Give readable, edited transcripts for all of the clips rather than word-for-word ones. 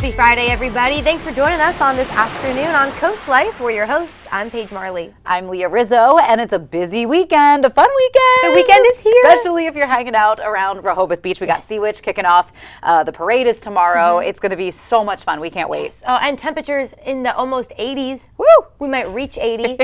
Happy Friday, everybody. Thanks for joining us on this afternoon on Coast Life. We're your hosts. I'm Paige Marley. I'm Leah Rizzo, and it's a busy weekend, a fun weekend. The weekend is here. Especially if you're hanging out around Rehoboth Beach. We got Sea Witch kicking off. The parade is tomorrow. It's going to be so much fun. We can't wait. Yes. Oh, and temperatures in the almost 80s. Woo! We might reach 80.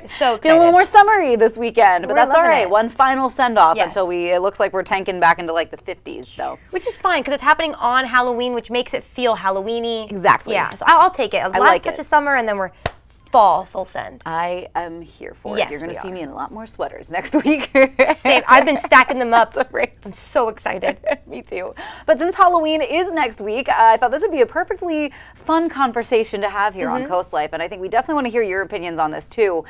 So excited. Feel a little more summery this weekend, but We're that's all loving right. it. One final send-off Yes. until it looks like we're tanking back into like the 50s. So Which is fine because it's happening on Halloween, which makes it feel Halloween-y. Exactly. Yeah, so I'll take it. I Last like touch it. of summer, and then we're fall, full send. I am here for Yes, it. You're going we to see are. me in a lot more sweaters next week. Same. I've been stacking them up. That's great. I'm so excited. Me too. But since Halloween is next week, I thought this would be a perfectly fun conversation to have here on Coast Life, and I think we definitely want to hear your opinions on this too.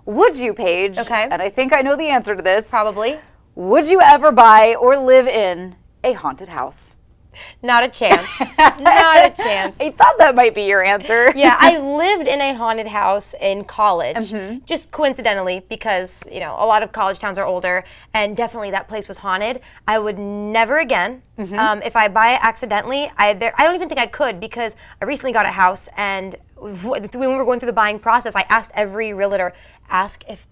Would you, Paige? Okay. And I think I know the answer to this. Probably. Would you ever buy or live in a haunted house? Not a chance. Not a chance. I thought that might be your answer. Yeah, I lived in a haunted house in college, just coincidentally because, you know, a lot of college towns are older, and definitely that place was haunted. I would never again. If I buy it accidentally, I don't even think I could because I recently got a house, and when we were going through the buying process, I asked every realtor, ask if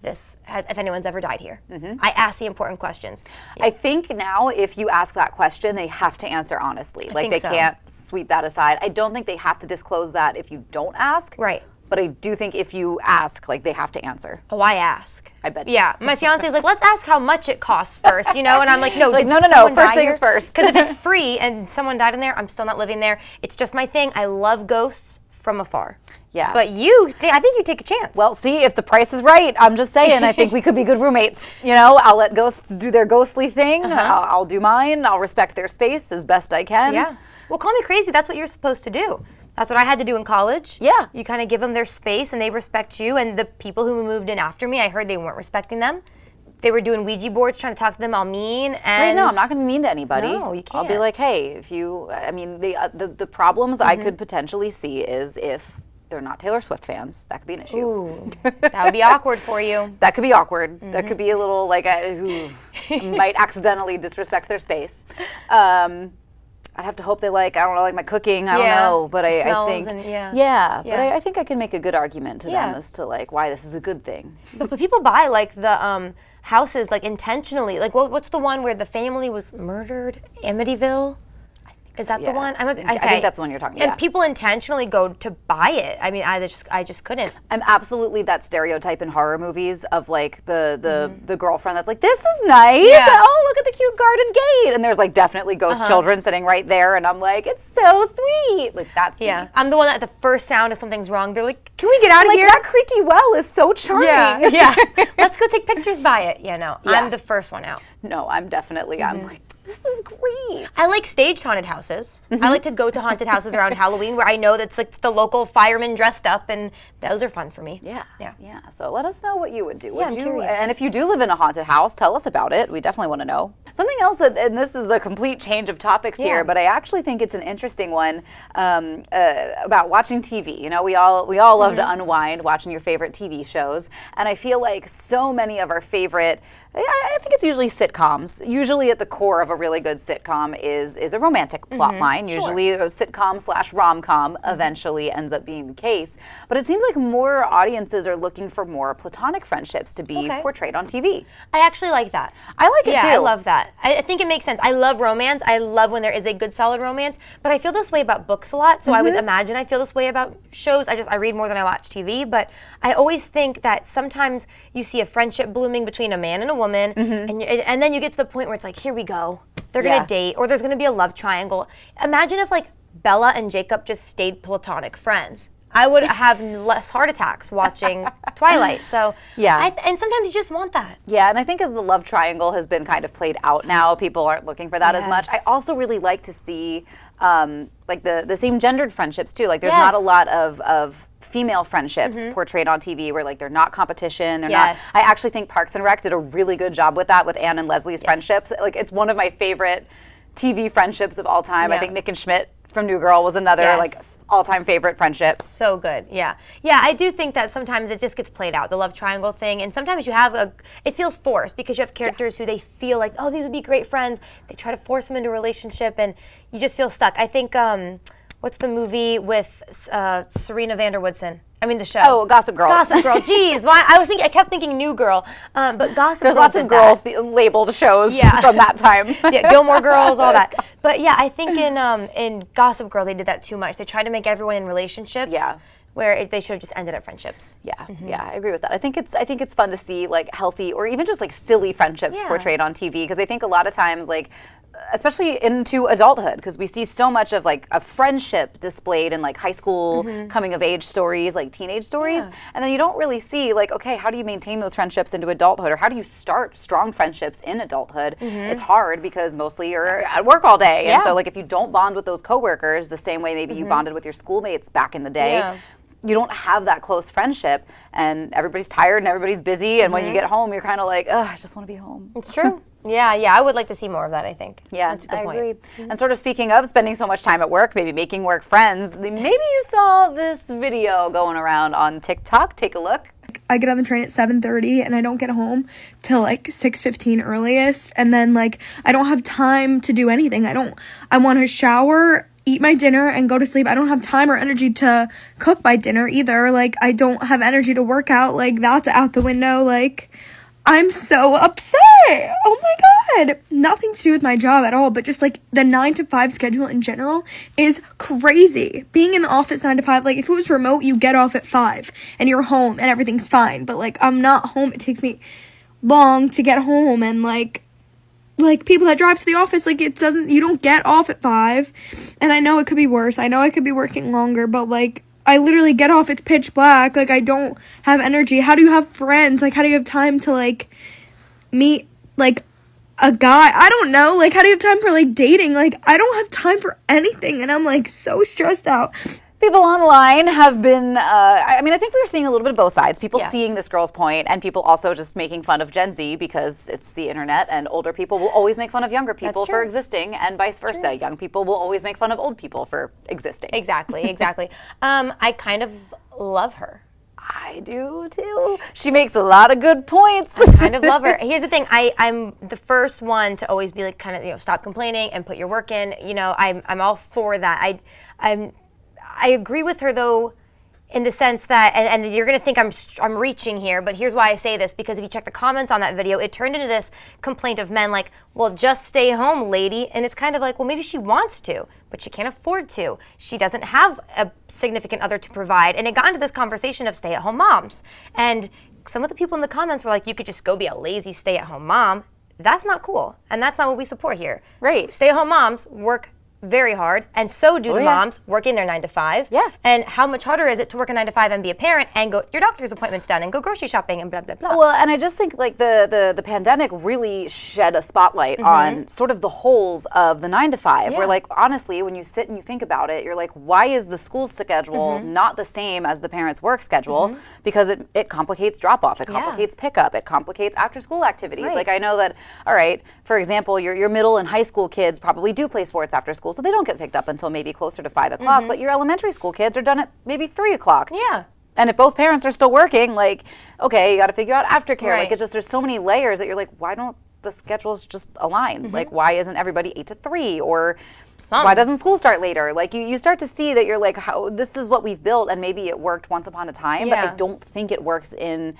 anyone's ever died here. I asked the important questions. I think now if you ask that question, they have to answer honestly. Like think they so. can't sweep that aside. I don't think they have to disclose that if you don't ask. Right. But I do think if you ask, like they have to answer. Oh, I ask. I bet you. Yeah, my fiance is like, let's ask how much it costs first, you know? And I'm like, no, Like, did no. someone First die things here? first. Because if it's free and someone died in there, I'm still not living there. It's just my thing. I love ghosts from afar. Yeah. But I think you take a chance. Well, see, if the price is right, I'm just saying, I think we could be good roommates. You know, I'll let ghosts do their ghostly thing. I'll do mine. I'll respect their space as best I can. yeah. Well, call me crazy. That's what you're supposed to do. That's what I had to do in college. Yeah. You kind of give them their space and they respect you. And the people who moved in after me, I heard they weren't respecting them. They were doing Ouija boards, trying to talk to them all mean. And Right, no, I'm not going to be mean to anybody. No, you I'll be can't. like, hey, if you, I mean, the problems I could potentially see is if they're not Taylor Swift fans. That could be an issue. Ooh, that would be awkward for you. That could be awkward. That could be a little like who might accidentally disrespect their space. I'd have to hope they like, I don't know, like my cooking. I don't know, but I smells think, and- yeah. but Yeah. I think I can make a good argument to Yeah. them as to like why this is a good thing. But people buy like the houses like intentionally. Like what's the one where the family was murdered? Amityville? Is that Yeah. the one? I think that's the one you're talking about. And people intentionally go to buy it. I mean, I just couldn't. I'm absolutely that stereotype in horror movies of like the girlfriend that's like, this is nice. Yeah. Oh, look at the cute garden gate. And there's like definitely ghost children sitting right there. And I'm like, it's so sweet. Like that's me. Yeah, I'm the one that the first sound of something's wrong, they're like, can we get out of Like here? that creaky well is so charming. Yeah, yeah. Let's go take pictures by it. Yeah, no, Yeah. I'm the first one out. No, I'm definitely, I'm like, this is great. I like staged haunted houses. I like to go to haunted houses around Halloween where I know that's like the local firemen dressed up, and those are fun for me. Yeah. Yeah. So let us know what you would do. Yeah, I'm you? curious. And if you do live in a haunted house, tell us about it. We definitely want to know. Something else that, and this is a complete change of topics Yeah. here, but I actually think it's an interesting one about watching TV. You know, we all love to unwind watching your favorite TV shows, and I feel like so many of our favorite, I think it's usually sitcoms. Usually at the core of a really good sitcom is a romantic plot line. Usually a sitcom / rom-com eventually ends up being the case. But it seems like more audiences are looking for more platonic friendships to be Okay. portrayed on TV. I actually like that. I like it Yeah, too. I love that. I think it makes sense. I love romance. I love when there is a good, solid romance. But I feel this way about books a lot. So I would imagine I feel this way about shows. I read more than I watch TV. But I always think that sometimes you see a friendship blooming between a man and a woman, and then you get to the point where it's like, here we go. They're Yeah. gonna date, or there's gonna be a love triangle. Imagine if like Bella and Jacob just stayed platonic friends. I would have less heart attacks watching Twilight. So Yeah. and sometimes you just want that. Yeah, and I think as the love triangle has been kind of played out now, people aren't looking for that as much. I Yes. also really like to see like the same gendered friendships too. Like there's not a Yes. lot of female friendships portrayed on TV where like they're not competition. They're Yes. not. I actually think Parks and Rec did a really good job with that with Anne and Leslie's friendships. Like it's one of my favorite TV friendships of all time. I Yeah. think Nick and Schmidt from New Girl was another Yes. like all-time favorite friendship. So good, yeah. Yeah, I do think that sometimes it just gets played out, the love triangle thing, and sometimes you have it feels forced because you have characters who they feel like, oh, these would be great friends. They try to force them into a relationship, and you just feel stuck. I think, what's the movie with Serena van der Woodsen? I mean the show. Oh, Gossip Girl. Gossip Girl. Jeez, I kept thinking New Girl, but Gossip Girl. There's lots of labeled shows from that time. Yeah, Gilmore Girls, all that. But yeah, I think in Gossip Girl they did that too much. They tried to make everyone in relationships. Yeah. Where they should have just ended at friendships. Yeah, yeah, I agree with that. I think it's fun to see like healthy or even just like silly friendships portrayed on TV, because I think a lot of times, like, especially into adulthood, because we see so much of like a friendship displayed in like high school coming of age stories, like teenage stories, and then you don't really see like, okay, how do you maintain those friendships into adulthood, or how do you start strong friendships in adulthood? It's hard because mostly you're at work all day, and so like if you don't bond with those coworkers the same way maybe you bonded with your schoolmates back in the day, you don't have that close friendship, and everybody's tired and everybody's busy, and when you get home, you're kind of like, ugh, I just want to be home. It's true. Yeah, I would like to see more of that, I think. Yeah, that's a good point. I agree. And sort of speaking of spending so much time at work, maybe making work friends, maybe you saw this video going around on TikTok. Take a look. I get on the train at 7:30 and I don't get home till like 6:15 earliest, and then like I don't have time to do anything. I want to shower, eat my dinner, and go to sleep. I don't have time or energy to cook my dinner either. Like, I don't have energy to work out. Like, that's out the window. Like, I'm so upset. Oh my God. Nothing to do with my job at all, but just like the 9 to 5 schedule in general is crazy. Being in the office 9 to 5, like if it was remote, you get off at 5 and you're home and everything's fine. But like, I'm not home. It takes me long to get home, and like people that drive to the office, like you don't get off at 5, and I know it could be worse. I know I could be working longer, but like I literally get off, it's pitch black, like I don't have energy. How do you have friends? Like, how do you have time to like meet like a guy? I don't know. Like, how do you have time for like dating? Like, I don't have time for anything, and I'm like so stressed out. People online have been, I mean, I think we're seeing a little bit of both sides. People seeing this girl's point, and people also just making fun of Gen Z because it's the internet, and older people will always make fun of younger people for existing, and vice versa. Young people will always make fun of old people for existing. Exactly. I kind of love her. I do too. She makes a lot of good points. I kind of love her. Here's the thing. I'm the first one to always be like, kind of, stop complaining and put your work in. I'm all for that. I agree with her though, in the sense that, and you're gonna think I'm reaching here, but here's why I say this, because if you check the comments on that video, it turned into this complaint of men like, well, just stay home, lady. And it's kind of like, well, maybe she wants to, but she can't afford to. She doesn't have a significant other to provide. And it got into this conversation of stay-at-home moms. And some of the people in the comments were like, you could just go be a lazy stay-at-home mom. That's not cool. And that's not what we support here. Right. Stay-at-home moms work very hard, and so do the moms working their 9 to 5. Yeah. And how much harder is it to work a 9 to 5 and be a parent and go your doctor's appointments done and go grocery shopping and blah blah blah. Well, and I just think like the pandemic really shed a spotlight on sort of the holes of the 9 to 5. Where like honestly, when you sit and you think about it, you're like, why is the school schedule not the same as the parents' work schedule? Because it complicates drop off, it complicates pickup, it complicates after school activities. Like I know that, all right, for example, your middle and high school kids probably do play sports after school, so they don't get picked up until maybe closer to 5 o'clock, but your elementary school kids are done at maybe 3 o'clock. Yeah. And if both parents are still working, like, okay, you got to figure out aftercare. Like, it's just, there's so many layers that you're like, why don't the schedules just align? Like, why isn't everybody 8 to 3? Or why doesn't school start later? Like, you start to see that you're like, how this is what we've built, and maybe it worked once upon a time, but I don't think it works in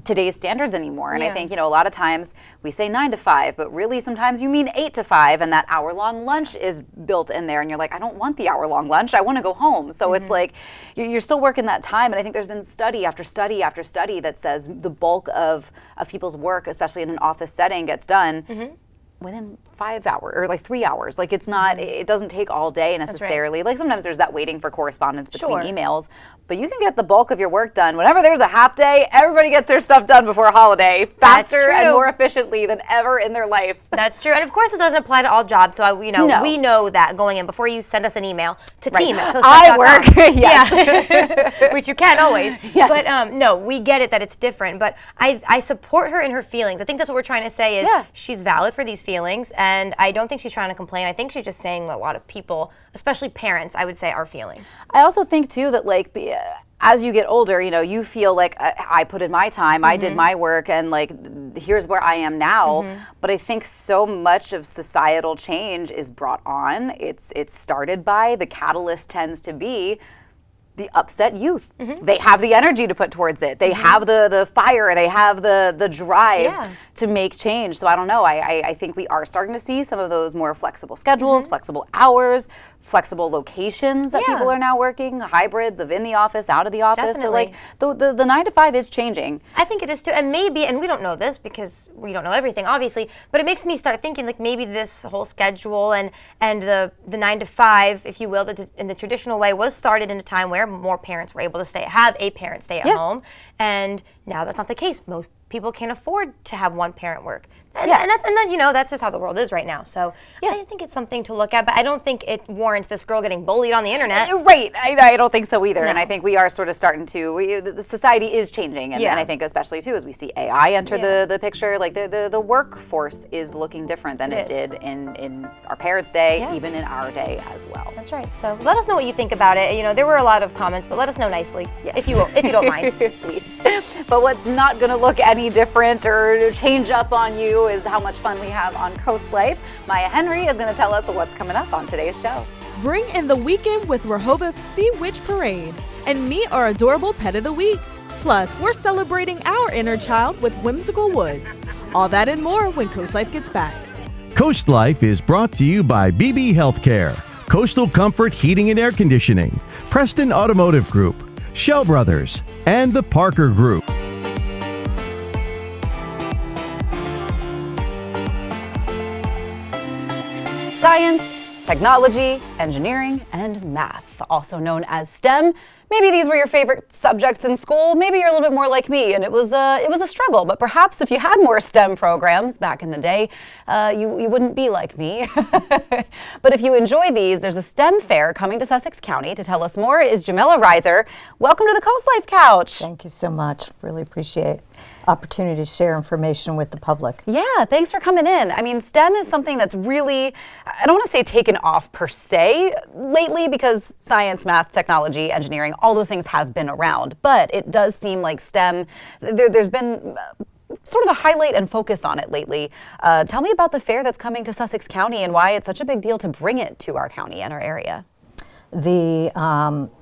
today's standards anymore. And I think, a lot of times we say 9 to 5, but really sometimes you mean 8 to 5, and that hour-long lunch is built in there, and you're like, I don't want the hour-long lunch, I want to go home. So it's like, you're still working that time, and I think there's been study after study after study that says the bulk of people's work, especially in an office setting, gets done within 5 hours or like 3 hours. Like it's not, it doesn't take all day necessarily. Like sometimes there's that waiting for correspondence between emails, but you can get the bulk of your work done. Whenever there's a half day, everybody gets their stuff done before a holiday faster and more efficiently than ever in their life. That's true. And of course it doesn't apply to all jobs. So we know that going in before you send us an email to team@coastlife.com. I work, which you can always. But no, we get it that it's different. But I support her in her feelings. I think that's what we're trying to say is she's valid for these feelings, and I don't think she's trying to complain. I think she's just saying what a lot of people, especially parents, I would say, are feeling. I also think too that like as you get older, you know, you feel like I put in my time, I did my work, and like here's where I am now. But I think so much of societal change is brought on. It's started by, the catalyst tends to be the upset youth. They have the energy to put towards it. They have the fire. They have the drive to make change. So I don't know. I think we are starting to see some of those more flexible schedules, flexible hours, flexible locations that people are now working, hybrids of in the office, out of the office. Definitely. So like the 9 to 5 is changing. I think it is too. And maybe, and we don't know this because we don't know everything, obviously, but it makes me start thinking like maybe this whole schedule and the 9 to 5, if you will, in the traditional way, was started in a time where more parents were able to have a parent stay at home, and now that's not the case. Most people can't afford to have one parent work, and then you know, that's just how the world is right now. So I think it's something to look at, but I don't think it warrants this girl getting bullied on the internet. Right, I don't think so either. No. And I think we are sort of starting to, the society is changing, and I think especially too as we see AI enter the picture, like the workforce is looking different than it did in our parents' day, even in our day as well. That's right. So let us know what you think about it. You know, there were a lot of comments, but let us know nicely, if you don't mind. Please. But what's not going to look any different or change up on you is how much fun we have on Coast Life. Maya Henry is going to tell us what's coming up on today's show. Bring in the weekend with Rehoboth Sea Witch Parade and meet our adorable pet of the week. Plus, we're celebrating our inner child with Whimsical Woods. All that and more when Coast Life gets back. Coast Life is brought to you by BB Healthcare, Coastal Comfort Heating and Air Conditioning, Preston Automotive Group, Shell Brothers, and the Parker Group. Science, technology, engineering, and math, also known as STEM. Maybe these were your favorite subjects in school. Maybe you're a little bit more like me, and it was a struggle. But perhaps if you had more STEM programs back in the day, you wouldn't be like me. But if you enjoy these, there's a STEM fair coming to Sussex County. To tell us more is Jamila Reiser. Welcome to the Coast Life Couch. Thank you so much. Really appreciate opportunity to share information with the public. Yeah, thanks for coming in. I mean, STEM is something that's really, I don't want to say taken off per se lately, because science, math, technology, engineering, all those things have been around. But it does seem like STEM, there's been sort of a highlight and focus on it lately. Tell me about the fair that's coming to Sussex County and why it's such a big deal to bring it to our county and our area. The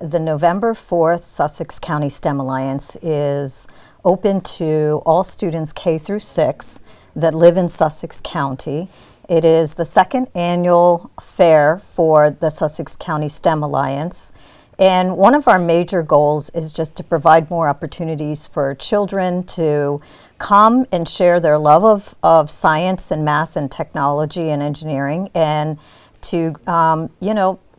November 4th Sussex County STEM Alliance is open to all students K through 6 that live in Sussex County. It is the second annual fair for the Sussex County STEM Alliance. And one of our major goals is just to provide more opportunities for children to come and share their love of science and math and technology and engineering, and to,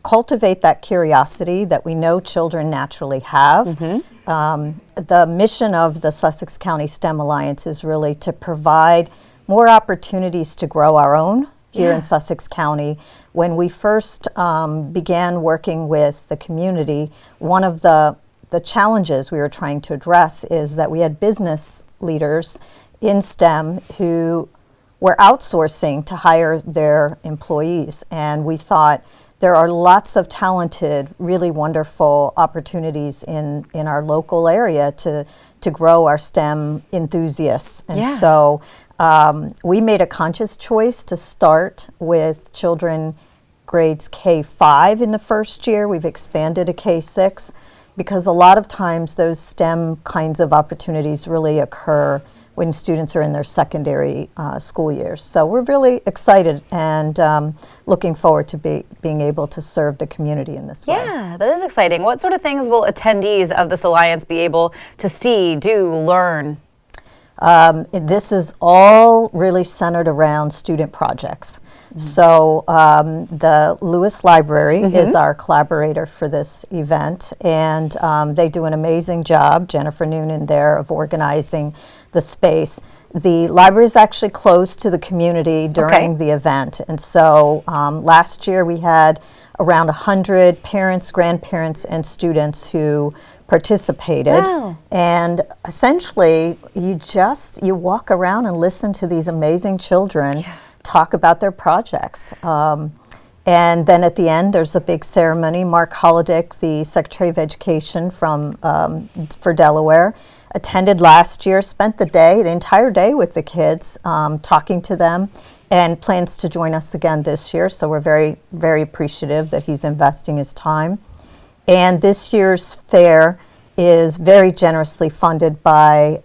cultivate that curiosity that we know children naturally have. The mission of the Sussex County STEM Alliance is really to provide more opportunities to grow our own here in Sussex County. When we first began working with the community, one of the challenges we were trying to address is that we had business leaders in STEM who were outsourcing to hire their employees, and we thought there are lots of talented, really wonderful opportunities in our local area to grow our STEM enthusiasts. And so we made a conscious choice to start with children grades K-5 in the first year. We've expanded to K-6 because a lot of times those STEM kinds of opportunities really occur when students are in their secondary school years. So we're really excited and looking forward to being able to serve the community in this way. Yeah, that is exciting. What sort of things will attendees of this alliance be able to see, do, learn? This is all really centered around student projects. So the Lewis Library is our collaborator for this event, and they do an amazing job, Jennifer Noonan there, of organizing the space. The library is actually closed to the community during the event, and so last year we had around 100 parents, grandparents, and students who participated. Wow. And essentially you walk around and listen to these amazing children talk about their projects. And then at the end, there's a big ceremony. Mark Holodick, the Secretary of Education for Delaware, attended last year, spent the entire day with the kids, talking to them, and plans to join us again this year. So we're very, very appreciative that he's investing his time. And this year's fair is very generously funded by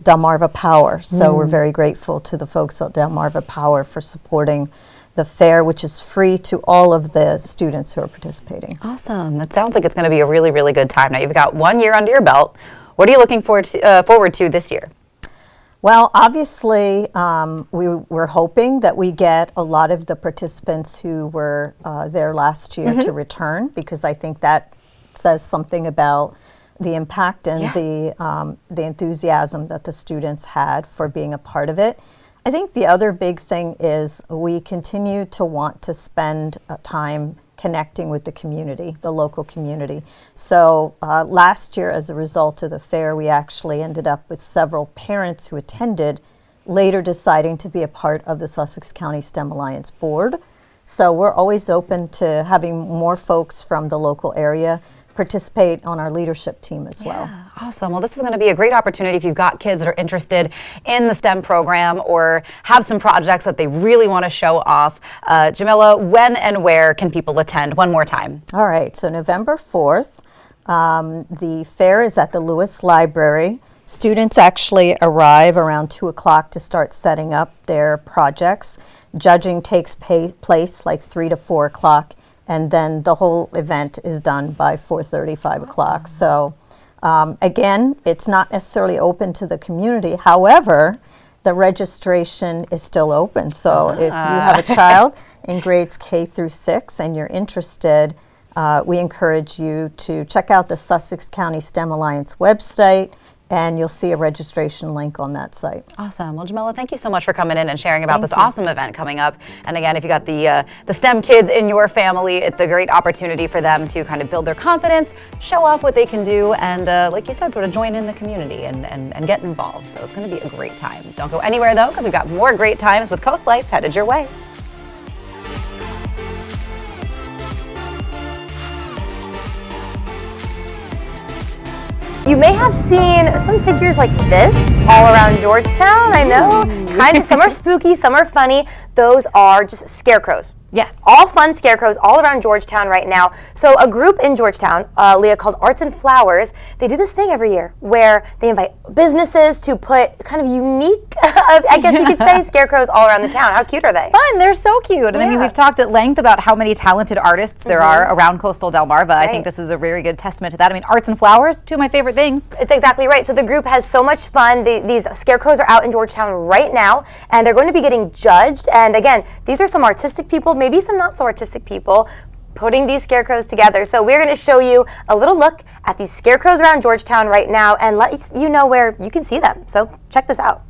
Delmarva Power. So we're very grateful to the folks at Delmarva Power for supporting the fair, which is free to all of the students who are participating. Awesome. It sounds like it's going to be a really, really good time. Now, you've got 1 year under your belt. What are you looking forward to this year? Well, obviously, we're hoping that we get a lot of the participants who were there last year to return, because I think that says something about the impact and the enthusiasm that the students had for being a part of it. I think the other big thing is we continue to want to spend time connecting with the community, the local community. So last year, as a result of the fair, we actually ended up with several parents who attended later deciding to be a part of the Sussex County STEM Alliance board. So we're always open to having more folks from the local area participate on our leadership team as well. Awesome. Well, this is going to be a great opportunity if you've got kids that are interested in the STEM program or have some projects that they really want to show off. Jamila, when and where can people attend? One more time. All right. So November 4th, the fair is at the Lewis Library. Students actually arrive around 2 o'clock to start setting up their projects. Judging takes place like 3 to 4 o'clock. And then the whole event is done by 4:30, 5 o'clock. So again, it's not necessarily open to the community. However, the registration is still open. So if you have a child in grades K through 6 and you're interested, we encourage you to check out the Sussex County STEM Alliance website, and you'll see a registration link on that site. Awesome. Well, Jamila, thank you so much for coming in and sharing about this awesome event coming up. And again, if you got the STEM kids in your family, it's a great opportunity for them to kind of build their confidence, show off what they can do, and like you said, sort of join in the community and get involved. So it's going to be a great time. Don't go anywhere though, because we've got more great times with Coast Life headed your way. You may have seen some figures like this all around Georgetown. I know, kind of, some are spooky, some are funny. Those are just scarecrows. Yes. All fun scarecrows all around Georgetown right now. So a group in Georgetown, Leah, called Arts and Flowers, they do this thing every year where they invite businesses to put kind of unique, I guess you could say, scarecrows all around the town. How cute are they? Fun, they're so cute. And I mean, we've talked at length about how many talented artists there are around coastal Delmarva. I think this is a very good testament to that. I mean, arts and flowers, two of my favorite things. It's exactly right. So the group has so much fun. These scarecrows are out in Georgetown right now, and they're going to be getting judged. And again, these are some artistic people, maybe some not so artistic people, putting these scarecrows together. So we're going to show you a little look at these scarecrows around Georgetown right now and let you know where you can see them. So check this out.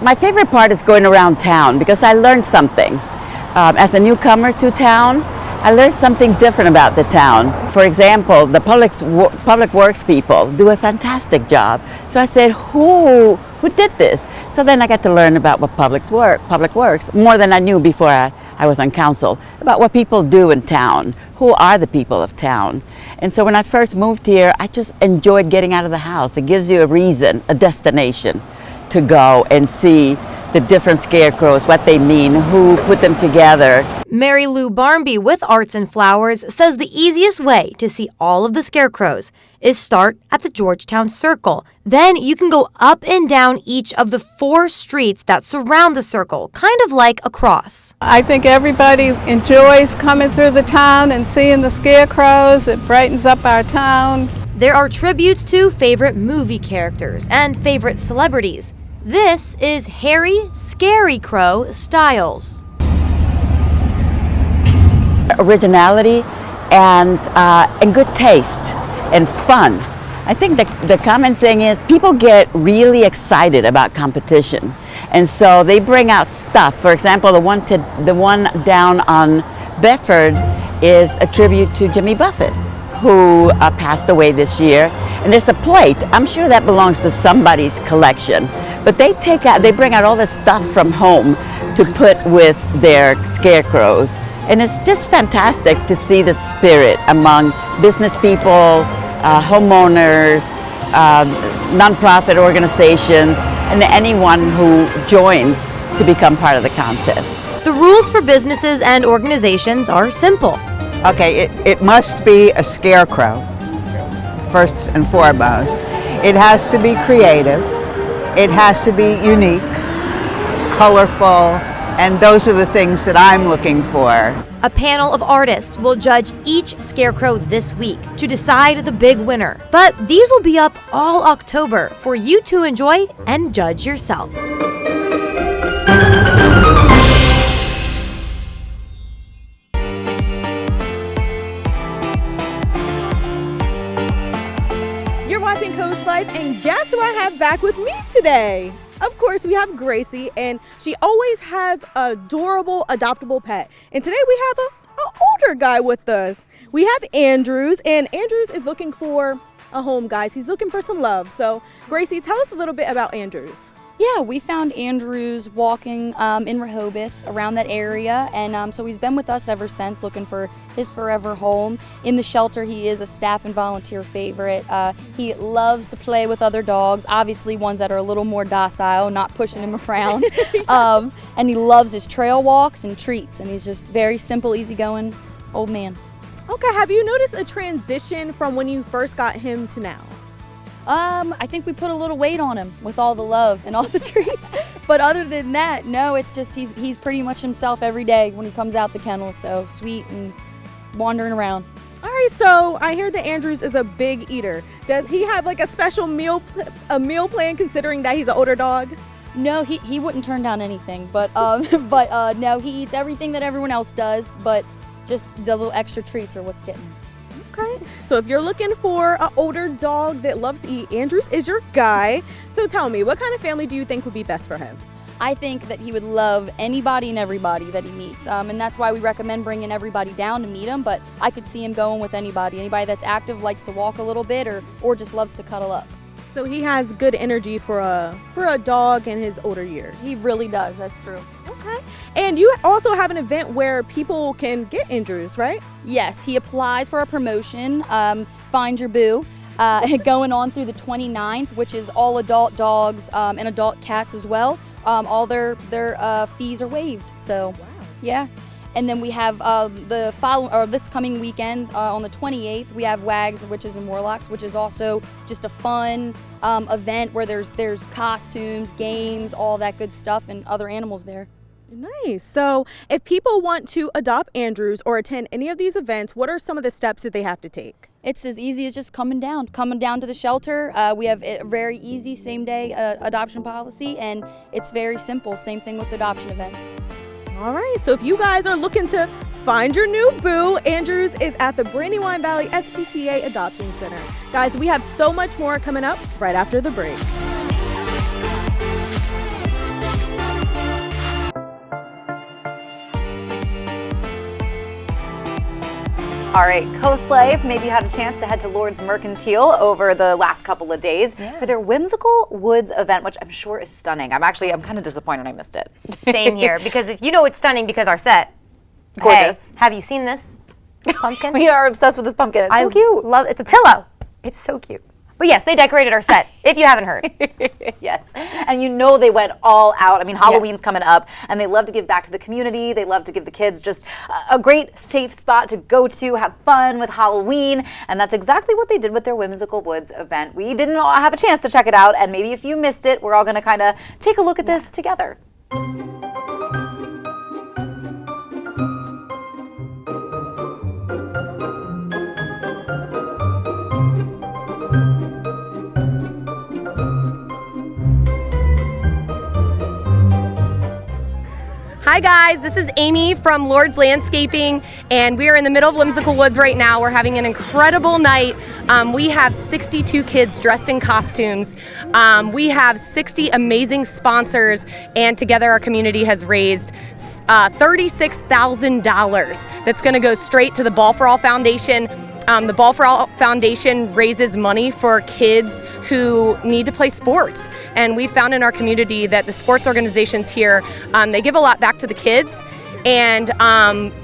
My favorite part is going around town because I learned something. As a newcomer to town, I learned something different about the town. For example, the public works people do a fantastic job. So I said, who did this? So then I got to learn about what public works, more than I knew before I was on council, about what people do in town. Who are the people of town? And so when I first moved here, I just enjoyed getting out of the house. It gives you a reason, a destination to go and see the different scarecrows, what they mean, who put them together. Mary Lou Barnby with Arts and Flowers says the easiest way to see all of the scarecrows is start at the Georgetown Circle. Then you can go up and down each of the 4 streets that surround the circle, kind of like a cross. I think everybody enjoys coming through the town and seeing the scarecrows. It brightens up our town. There are tributes to favorite movie characters and favorite celebrities. This is Harry Scary Crow Styles. Originality and good taste and fun. I think the common thing is people get really excited about competition, and so they bring out stuff. For example, the one down on Bedford is a tribute to Jimmy Buffett, who passed away this year. And there's a plate. I'm sure that belongs to somebody's collection. But they bring out all the stuff from home to put with their scarecrows. And it's just fantastic to see the spirit among business people, homeowners, nonprofit organizations, and anyone who joins to become part of the contest. The rules for businesses and organizations are simple. Okay, it must be a scarecrow, first and foremost. It has to be creative. It has to be unique, colorful, and those are the things that I'm looking for. A panel of artists will judge each scarecrow this week to decide the big winner. But these will be up all October for you to enjoy and judge yourself. You're watching Coast Life, and guess who I have back with me today? Of course, we have Gracie, and she always has an adorable, adoptable pet. And today we have an older guy with us. We have Andrews, and Andrews is looking for a home, guys. He's looking for some love. So, Gracie, tell us a little bit about Andrews. Yeah, we found Andrews walking in Rehoboth, around that area, and so he's been with us ever since, looking for his forever home. In the shelter, he is a staff and volunteer favorite. He loves to play with other dogs, obviously ones that are a little more docile, not pushing him around. And he loves his trail walks and treats, and he's just very simple, easygoing old man. Okay, have you noticed a transition from when you first got him to now? I think we put a little weight on him with all the love and all the treats. But other than that, no, it's just he's pretty much himself every day when he comes out the kennel. So sweet and wandering around. All right, so I hear that Andrews is a big eater. Does he have like a special meal plan considering that he's an older dog? No, he wouldn't turn down anything. But no, he eats everything that everyone else does. But just the little extra treats are what's getting him. Okay, so if you're looking for an older dog that loves to eat, Andrews is your guy. So tell me, what kind of family do you think would be best for him? I think that he would love anybody and everybody that he meets, and that's why we recommend bringing everybody down to meet him. But I could see him going with anybody that's active, likes to walk a little bit, or just loves to cuddle up. So he has good energy for a dog in his older years. He really does. That's true. Okay. And you also have an event where people can get Andrews, right? Yes, he applies for a promotion, Find Your Boo, going on through the 29th, which is all adult dogs and adult cats as well. All their fees are waived. So, wow. Yeah. And then we have this coming weekend on the 28th, we have Wags, Witches and Warlocks, which is also just a fun event where there's costumes, games, all that good stuff, and other animals there. Nice. So if people want to adopt Andrews or attend any of these events, what are some of the steps that they have to take? It's as easy as just coming down to the shelter. We have a very easy same-day adoption policy, and it's very simple. Same thing with adoption events. All right, so if you guys are looking to find your new boo, Andrews is at the Brandywine Valley SPCA Adoption Center. Guys, we have so much more coming up right after the break. All right, Coast Life, maybe you had a chance to head to Lord's Mercantile over the last couple of days for their Whimsical Woods event, which I'm sure is stunning. I'm kind of disappointed I missed it. Same here, because if you know it's stunning because our set. Gorgeous. Hey, have you seen this pumpkin? We are obsessed with this pumpkin. It's so cute. It's a pillow. It's so cute. But yes, they decorated our set, if you haven't heard. Yes, and you know they went all out. I mean, Halloween's coming up, and they love to give back to the community. They love to give the kids just a great, safe spot to go to, have fun with Halloween, and that's exactly what they did with their Whimsical Woods event. We didn't all have a chance to check it out, and maybe if you missed it, we're all going to kind of take a look at this together. Hi guys, this is Amy from Lord's Landscaping, and we are in the middle of Whimsical Woods right now. We're having an incredible night. We have 62 kids dressed in costumes. We have 60 amazing sponsors, and together our community has raised $36,000 that's going to go straight to the Ball for All Foundation. The Ball for All Foundation raises money for kids who need to play sports. And we found in our community that the sports organizations here, they give a lot back to the kids. And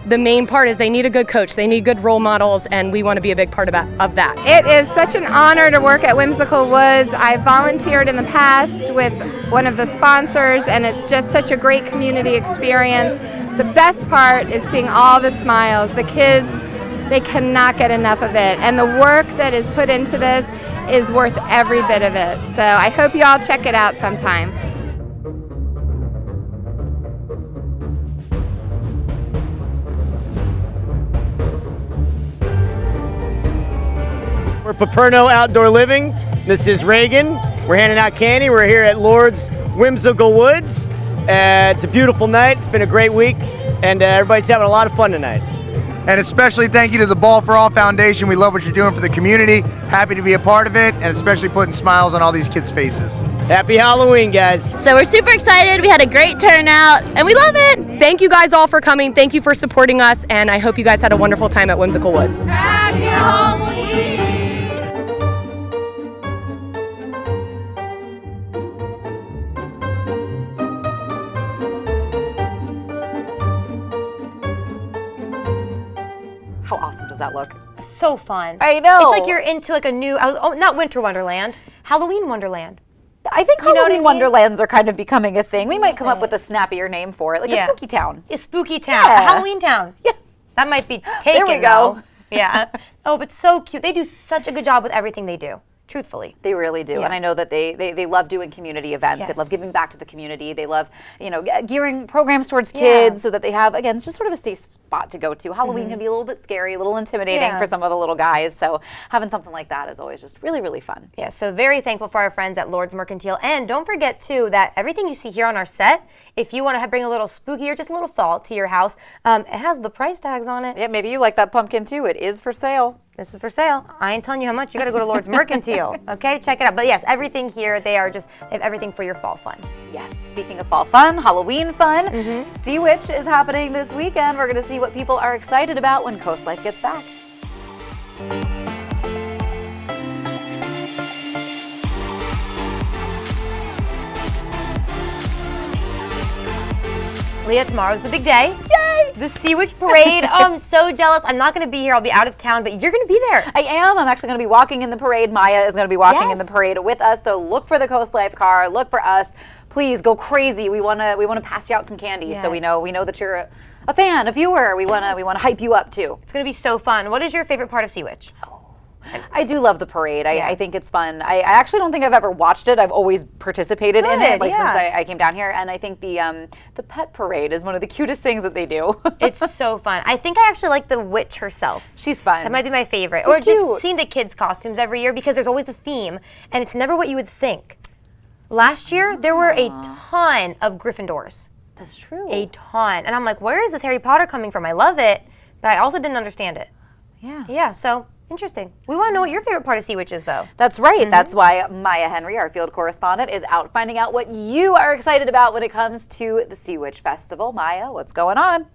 the main part is they need a good coach, they need good role models, and we want to be a big part of that. It is such an honor to work at Whimsical Woods. I've volunteered in the past with one of the sponsors, and it's just such a great community experience. The best part is seeing all the smiles. The kids, they cannot get enough of it, and the work that is put into this is worth every bit of it. So I hope you all check it out sometime. We're Paperno Outdoor Living. This is Reagan. We're handing out candy. We're here at Lord's Whimsical Woods. It's a beautiful night. It's been a great week, and everybody's having a lot of fun tonight. And especially thank you to the Ball for All Foundation. We love what you're doing for the community. Happy to be a part of it, and especially putting smiles on all these kids' faces. Happy Halloween, guys. So we're super excited. We had a great turnout, and we love it. Thank you guys all for coming. Thank you for supporting us, and I hope you guys had a wonderful time at Whimsical Woods. Happy Halloween! How awesome does that look? So fun. I know. It's like you're into like a new, not Winter Wonderland, Halloween Wonderland. I think You know what I Halloween mean? Wonderlands are kind of becoming a thing. We might come up with a snappier name for it, like a spooky town. A spooky town. Yeah. A Halloween town. Yeah. That might be taken. There we go. Though. Yeah. Oh, but so cute. They do such a good job with everything they do. Truthfully. They really do. Yeah. And I know that they love doing community events. They love giving back to the community. They love, gearing programs towards kids so that they have, again, it's just sort of a safe spot to go to. Halloween can be a little bit scary, a little intimidating for some of the little guys. So having something like that is always just really, really fun. Yeah, so very thankful for our friends at Lord's Mercantile. And don't forget, too, that everything you see here on our set, if you want to bring a little spooky or just a little fall to your house, it has the price tags on it. Yeah, maybe you like that pumpkin, too. It is for sale. This is for sale. I ain't telling you how much. You got to go to Lord's Mercantile. Okay, check it out. But yes, everything here, they have everything for your fall fun. Yes, speaking of fall fun, Halloween fun, Sea Witch is happening this weekend. We're going to see what people are excited about when Coast Life gets back. Leah, tomorrow's the big day. Yay! The Sea Witch Parade. Oh, I'm so jealous. I'm not going to be here. I'll be out of town, but you're going to be there. I am. I'm actually going to be walking in the parade. Maya is going to be walking in the parade with us. So look for the Coast Life car. Look for us. Please go crazy. We want to pass you out some candy. So we know that you're a fan, a viewer. We want to hype you up too. It's going to be so fun. What is your favorite part of Sea Witch? I do love the parade. I think it's fun. I actually don't think I've ever watched it. I've always participated in it, since I came down here. And I think the pet parade is one of the cutest things that they do. It's so fun. I think I actually like the witch herself. She's fun. That might be my favorite. She's or just cute. seeing the kids' costumes every year because there's always a theme, and it's never what you would think. Last year, there were a ton of Gryffindors. That's true. A ton. And I'm like, where is this Harry Potter coming from? I love it, but I also didn't understand it. Yeah. Yeah, so interesting. We want to know what your favorite part of Sea Witch is, though. That's right. That's why Maya Henry, our field correspondent, is out finding out what you are excited about when it comes to the Sea Witch Festival. Maya, what's going on?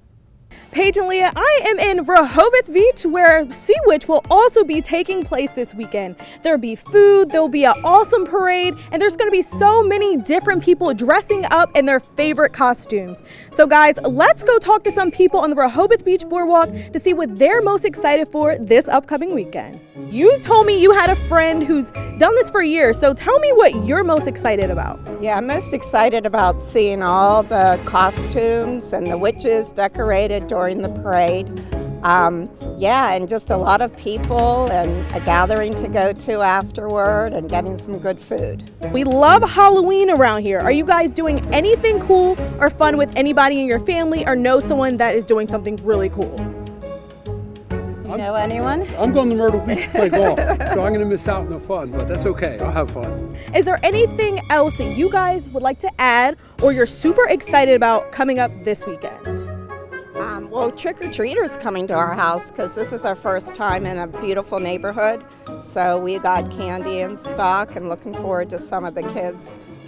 Paige and Leah, I am in Rehoboth Beach where Sea Witch will also be taking place this weekend. There'll be food, there'll be an awesome parade, and there's going to be so many different people dressing up in their favorite costumes. So guys, let's go talk to some people on the Rehoboth Beach Boardwalk to see what they're most excited for this upcoming weekend. You told me you had a friend who's done this for years, so tell me what you're most excited about. Yeah, I'm most excited about seeing all the costumes and the witches decorated during the parade. And just a lot of people and a gathering to go to afterward and getting some good food. We love Halloween around here. Are you guys doing anything cool or fun with anybody in your family or know someone that is doing something really cool? You know anyone? I'm going to Myrtle Beach to play golf, so I'm going to miss out on the fun, but that's okay. I'll have fun. Is there anything else that you guys would like to add or you're super excited about coming up this weekend? Well, trick-or-treaters coming to our house because this is our first time in a beautiful neighborhood. So we got candy in stock and looking forward to some of the kids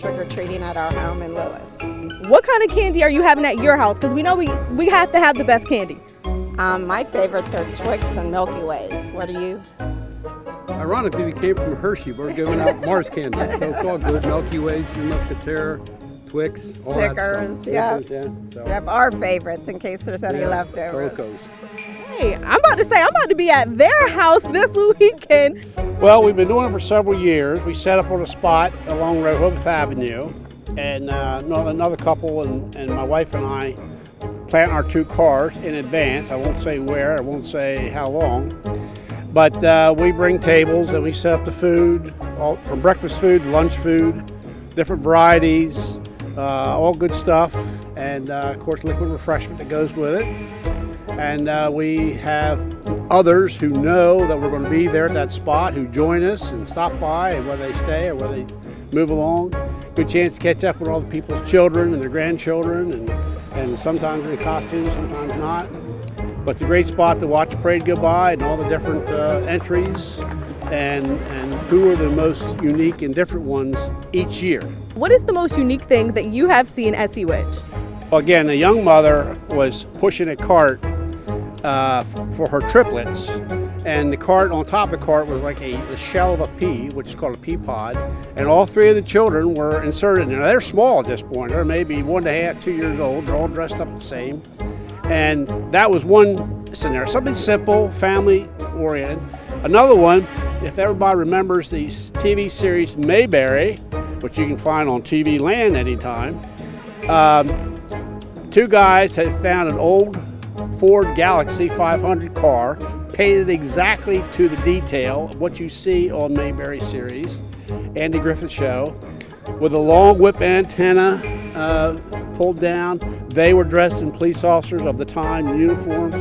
trick-or-treating at our home in Lewis. What kind of candy are you having at your house? Because we know we have to have the best candy. My favorites are Twix and Milky Ways. What are you? Ironically, we came from Hershey. We're giving out Mars candy, so it's all good. Milky Ways, Musketeer, Twix, all that Snickers, stuff. yeah. Snickers, yeah. We have our favorites in case there's any leftovers. Cocos. Hey, I'm about to say I'm about to be at their house this weekend. Well, we've been doing it for several years. We set up on a spot along Rehoboth Avenue, and another couple and my wife and I plant our 2 cars in advance. I won't say where, I won't say how long, but we bring tables and we set up the food, from breakfast food, lunch food, different varieties, all good stuff, and of course liquid refreshment that goes with it. And we have others who know that we're going to be there at that spot who join us and stop by, and whether they stay or whether they move along. Good chance to catch up with all the people's children and their grandchildren, and sometimes in costumes, sometimes not. But it's a great spot to watch the parade go by and all the different entries and who are the most unique and different ones each year. What is the most unique thing that you have seen at Sea Witch? Again, a young mother was pushing a cart for her triplets, and the cart, on top of the cart was like the shell of a pea, which is called a pea pod, and all 3 of the children were inserted in there. They're small at this point. They're maybe 1.5, 2 years old. They're all dressed up the same. And that was one scenario, something simple, family oriented. Another one, if everybody remembers the TV series Mayberry, which you can find on TV Land anytime, 2 guys had found an old Ford Galaxy 500 car, painted exactly to the detail of what you see on Mayberry series, Andy Griffith Show, with a long whip antenna pulled down. They were dressed in police officers of the time uniforms,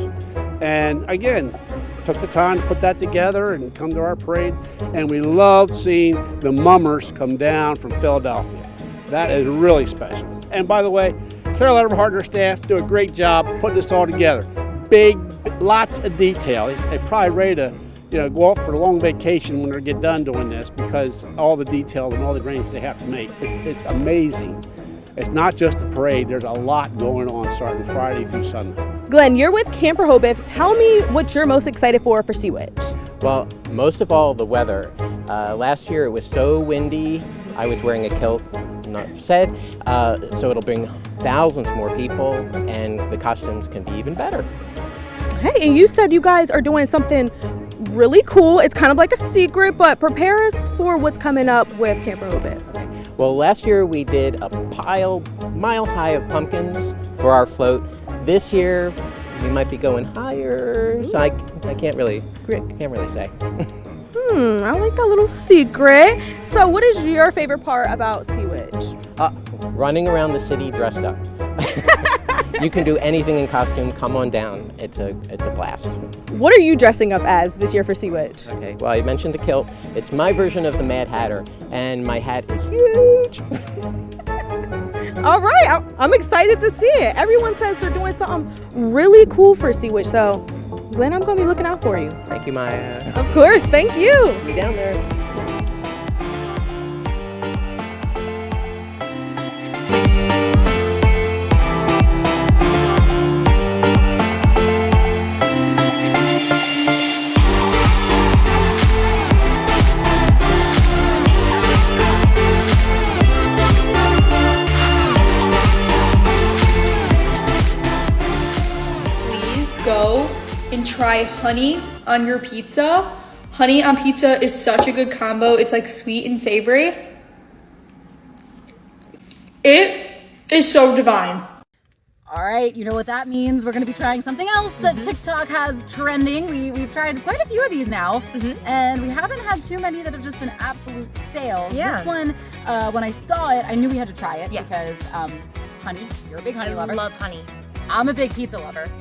and again, took the time to put that together and come to our parade, and we loved seeing the mummers come down from Philadelphia. That is really special. And by the way, Carol Everhart and her staff do a great job putting this all together. Big, lots of detail. They probably ready to, go off for a long vacation when they get done doing this, because all the detail and all the arrangements they have to make. It's amazing. It's not just a parade. There's a lot going on starting Friday through Sunday. Glenn, you're with Camp Rehoboth. Tell me what you're most excited for Sea Witch. Well, most of all, the weather. Last year it was so windy. I was wearing a kilt, enough said, so it'll bring thousands more people, and the costumes can be even better. Hey, and you said you guys are doing something really cool. It's kind of like a secret, but prepare us for what's coming up with Camp Rehoboth. Okay. Well, last year we did a mile high of pumpkins for our float. This year we might be going higher, so I can't really say. I like that little secret. So what is your favorite part about Sea Witch? Running around the city dressed up. You can do anything in costume. Come on down. It's a blast. What are you dressing up as this year for Sea Witch? Okay, well, I mentioned the kilt. It's my version of the Mad Hatter, and my hat is huge. All right, I'm excited to see it. Everyone says they're doing something really cool for Sea Witch, so Glenn, I'm going to be looking out for you. Thank you, Maya. Of course, thank you. See you down there. Go and try honey on your pizza. Honey on pizza is such a good combo. It's like sweet and savory. It is so divine. All right, you know what that means. We're going to be trying something else that TikTok has trending. We've tried quite a few of these now, and we haven't had too many that have just been absolute fails. Yeah. This one, when I saw it, I knew we had to try it because honey, you're a big honey lover. I love honey. I'm a big pizza lover.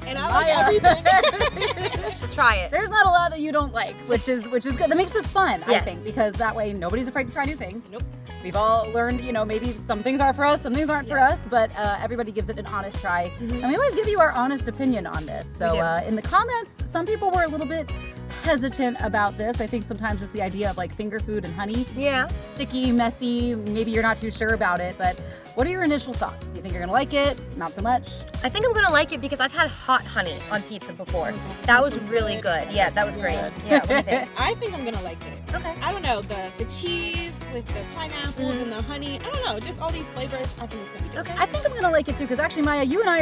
And I like everything. Try it. There's not a lot that you don't like, which is good. That makes this fun, I Yes. think, because that way nobody's afraid to try new things. Nope. We've all learned, maybe some things are for us, some things aren't for us, but everybody gives it an honest try. And we always give you our honest opinion on this. So in the comments, some people were a little bit hesitant about this. I think sometimes just the idea of like finger food and honey. Yeah. Sticky, messy, maybe you're not too sure about it, but What are your initial thoughts? You think you're gonna like it? Not so much? I think I'm gonna like it because I've had hot honey on pizza before. That was really good. Yeah, that was great. Yeah, what do you think? I think I'm gonna like it. Okay. I don't know, the cheese with the pineapples and the honey. I don't know, just all these flavors. I think it's gonna be good. I think I'm gonna like it too, because actually, Maya, you and I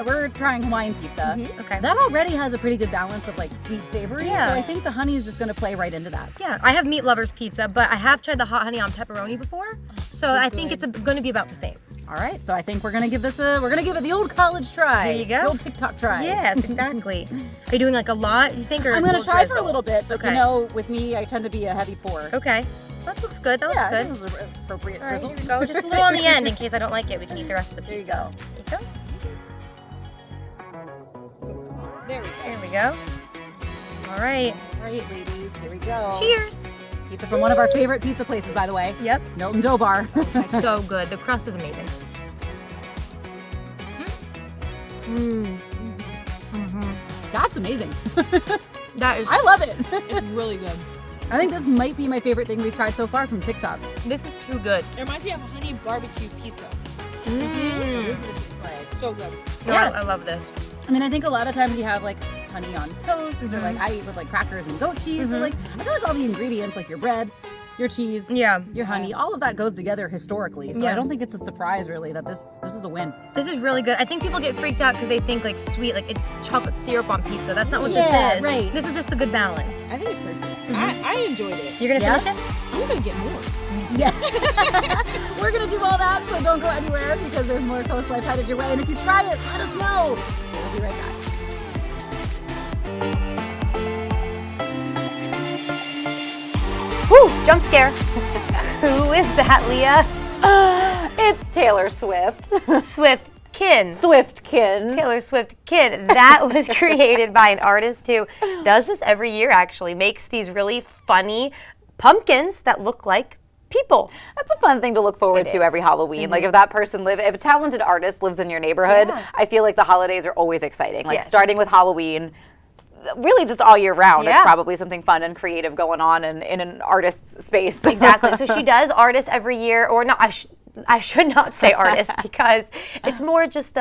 we're trying Hawaiian pizza. Okay. That already has a pretty good balance of like sweet, savory. Yeah. So I think the honey is just gonna play right into that. Yeah, I have meat lovers pizza, but I have tried the hot honey on pepperoni before, so I think it's going to be about the same. All right, so I think we're gonna give it the old college try. There you go. The old TikTok try. Yes, exactly. Are you doing like a lot, you think, or I'm gonna try for a little bit, but Okay. you know, with me, I tend to be a heavy pour. Okay. That looks good. That Yeah, looks that good. was appropriate All right, drizzle. here we go. Just a little on the end in case I don't like it. We can eat the rest of the pizza. There you go. There we go. There we go. There we go. All right. All right, ladies, here we go. Cheers. Pizza from one of our favorite pizza places, by the way. Yep. Milton Dough Bar. So good. The crust is amazing. That's amazing. That is. I love it. It's really good. I think this might be my favorite thing we've tried so far from TikTok. This is too good. It reminds me of honey barbecue pizza. This is what it tastes like. So good. No, Yeah. I love this. I mean, I think a lot of times you have like honey on toast, or like I eat with like crackers and goat cheese. So like, I feel like all the ingredients, like your bread, your cheese, your honey, all of that goes together historically. So I don't think it's a surprise really that this is a win. This is really good. I think people get freaked out because they think like sweet, like it's chocolate syrup on pizza. That's not what Yeah, this is. right. This is just a good balance. I think it's perfect. I enjoyed it. You're gonna Yeah? finish it? I'm gonna get more. Yeah. We're gonna do all that, so don't go anywhere because there's more Coast Life headed your way. And if you tried it, let us know. We'll be right back. Woo! Jump scare. Who is that, Leah? It's Taylor Swift. Swiftkin. Swiftkin. Taylor Swiftkin. That was created by an artist who does this every year, actually. Makes these really funny pumpkins that look like people. That's a fun thing to look forward to every Halloween. Like if that person if a talented artist lives in your neighborhood, I feel like the holidays are always exciting. Like starting with Halloween, really just all year round. It's probably something fun and creative going on in an artist's space. Exactly. So she does artists every year, or no, I should not say artists because it's more just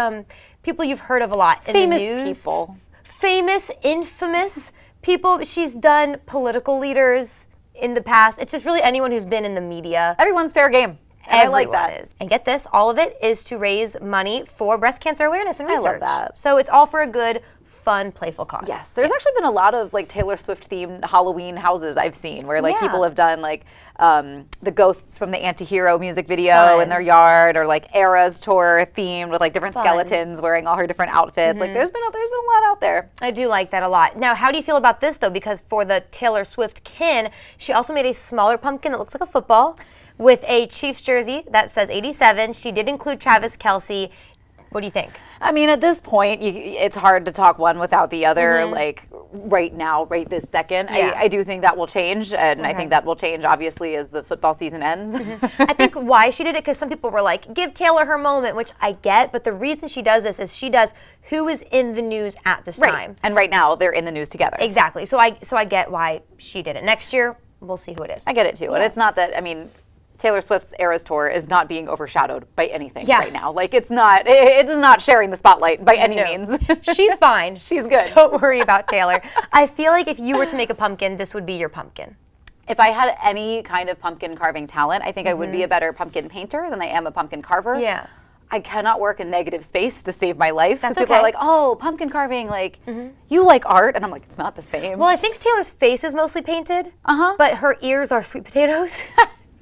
people you've heard of a lot in Famous the news. people. Famous, infamous people. She's done political leaders in the past. It's just really anyone who's been in the media. Everyone's fair game. And I like that. Is. And get this, all of it is to raise money for breast cancer awareness and research. I love that. So it's all for a good, fun, playful cause. Yes, there's actually been a lot of like Taylor Swift themed Halloween houses I've seen where like people have done like the ghosts from the Anti-Hero music video in their yard, or like Eras tour themed with like different skeletons wearing all her different outfits. Like there's been a lot out there. I do like that a lot. Now, how do you feel about this though? Because for the Taylor Swiftkin, she also made a smaller pumpkin that looks like a football with a Chiefs jersey that says 87. She did include Travis Kelce. What do you think? I mean, at this point, it's hard to talk one without the other, like right now, right this second. I do think that will change, and I think that will change, obviously, as the football season ends. I think why she did it, because some people were like, give Taylor her moment, which I get, but the reason she does this is she does who is in the news at this time. And right now, they're in the news together. Exactly. So I get why she did it. Next year, we'll see who it is. I get it, too. And it's not that, I mean, Taylor Swift's Eras Tour is not being overshadowed by anything right now. Like it is not sharing the spotlight by any means. She's fine. She's good. Don't worry about Taylor. I feel like if you were to make a pumpkin, this would be your pumpkin. If I had any kind of pumpkin carving talent, I think I would be a better pumpkin painter than I am a pumpkin carver. Yeah. I cannot work in negative space to save my life. That's Because people are like, oh, pumpkin carving, like, you like art. And I'm like, it's not the same. Well, I think Taylor's face is mostly painted, but her ears are sweet potatoes.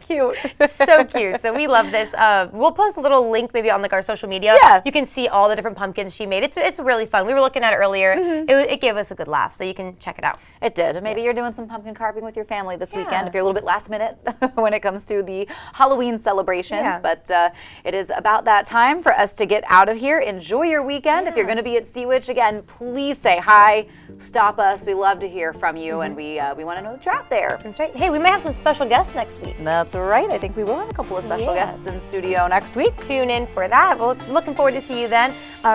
Cute. So cute. So we love this. We'll post a little link maybe on like our social media. Yeah. You can see all the different pumpkins she made. It's really fun. We were looking at it earlier. It gave us a good laugh, so you can check it out. It did. Maybe you're doing some pumpkin carving with your family this weekend if you're a little bit last minute when it comes to the Halloween celebrations. Yeah. But it is about that time for us to get out of here. Enjoy your weekend. If you're going to be at Sea Witch, again, please say hi. Stop us. We love to hear from you, and we want to know that you're out there. That's right. Hey, we might have some special guests next week. That's right. I think we will have a couple of special guests in studio next week. Tune in for that. We're looking forward to see you then.